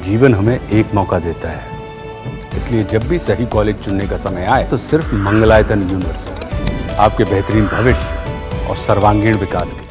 जीवन हमें एक मौका देता है, इसलिए जब भी सही कॉलेज चुनने का समय आए तो सिर्फ मंगलायतन यूनिवर्सिटी आपके बेहतरीन भविष्य और सर्वांगीण विकास के लिए।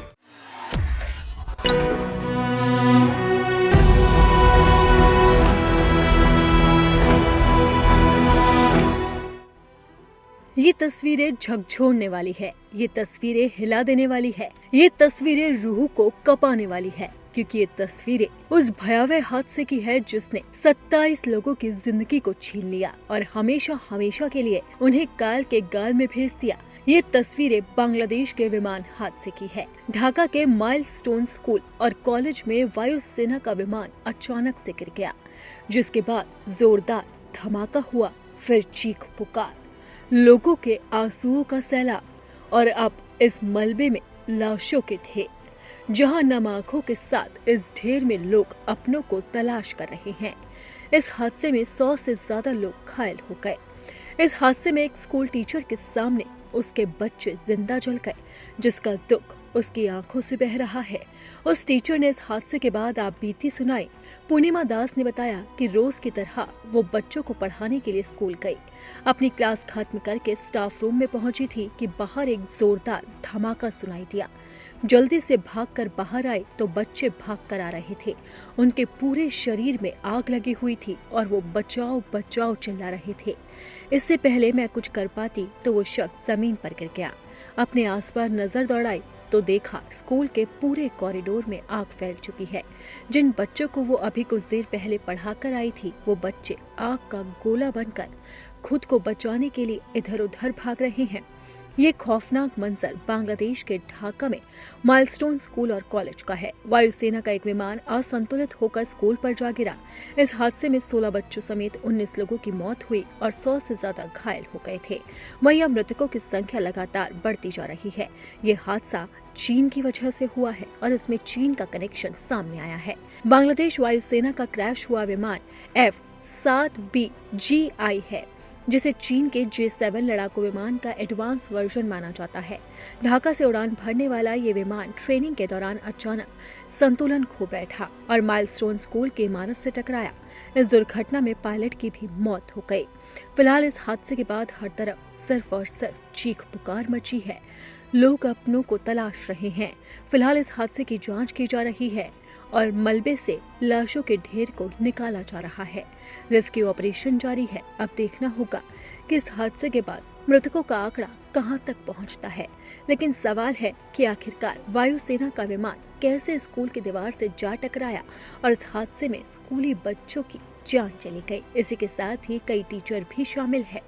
ये तस्वीरें झकझोरने वाली है, ये तस्वीरें हिला देने वाली है, ये तस्वीरें रूह को कपाने वाली है, क्योंकि ये तस्वीरें उस भयावह हादसे की है जिसने 27 लोगों की जिंदगी को छीन लिया और हमेशा हमेशा के लिए उन्हें काल के गाल में भेज दिया। ये तस्वीरें बांग्लादेश के विमान हादसे की है। ढाका के माइलस्टोन स्कूल और कॉलेज में वायुसेना का विमान अचानक से गिर गया, जिसके बाद जोरदार धमाका हुआ, फिर चीख पुकार, लोगों के आंसुओं का सैलाब और अब इस मलबे में लाशों के ढेर, जहां नम आंखों के साथ इस ढेर में लोग अपनों को तलाश कर रहे हैं। इस हादसे में 100 से ज्यादा लोग घायल हो गए। इस हादसे में एक स्कूल टीचर के सामने उसके बच्चे जिंदा जल गए, जिसका दुख उसकी आंखों से बह रहा है। उस टीचर ने इस हादसे के बाद आप बीती सुनाई। पूर्णिमा दास ने बताया कि रोज की तरह वो बच्चों को पढ़ाने के लिए स्कूल गई। अपनी क्लास खत्म करके स्टाफ रूम में पहुंची थी कि बाहर एक जोरदार धमाका सुनाई दिया। जल्दी से भागकर बाहर आई तो बच्चे भागकर आ रहे थे। उनके पूरे शरीर में आग लगी हुई थी और वो बचाओ बचाओ चिल्ला रहे थे। इससे पहले मैं कुछ कर पाती तो वो शख्स जमीन पर गिर गया। अपने आसपास नजर दौड़ाई तो देखा स्कूल के पूरे कॉरिडोर में आग फैल चुकी है। जिन बच्चों को वो अभी कुछ देर पहले पढ़ाकर आई थी, वो बच्चे आग का गोला बनकर खुद को बचाने के लिए इधर उधर भाग रहे हैं। ये खौफनाक मंजर बांग्लादेश के ढाका में माइलस्टोन स्कूल और कॉलेज का है। वायुसेना का एक विमान असंतुलित होकर स्कूल पर जा गिरा। इस हादसे में 16 बच्चों समेत 19 लोगों की मौत हुई और 100 से ज्यादा घायल हो गए थे। वहीं अब मृतकों की संख्या लगातार बढ़ती जा रही है। ये हादसा चीन की वजह से हुआ है और इसमें चीन का कनेक्शन सामने आया है। बांग्लादेश वायुसेना का क्रैश हुआ विमान F-7BGI है, जिसे चीन के J-7 लड़ाकू विमान का एडवांस वर्जन माना जाता है। ढाका से उड़ान भरने वाला ये विमान ट्रेनिंग के दौरान अचानक संतुलन खो बैठा और माइलस्टोन स्कूल की इमारत से टकराया। इस दुर्घटना में पायलट की भी मौत हो गई। फिलहाल इस हादसे के बाद हर तरफ सिर्फ और सिर्फ चीख पुकार मची है। लोग अपनों को तलाश रहे हैं। फिलहाल इस हादसे की जांच की जा रही है और मलबे से लाशों के ढेर को निकाला जा रहा है। रेस्क्यू ऑपरेशन जारी है। अब देखना होगा कि इस हादसे के बाद मृतकों का आंकड़ा कहां तक पहुंचता है। लेकिन सवाल है कि आखिरकार वायुसेना का विमान कैसे स्कूल की दीवार से जा टकराया और इस हादसे में स्कूली बच्चों की जान चली गई। इसी के साथ ही कई टीचर भी शामिल है।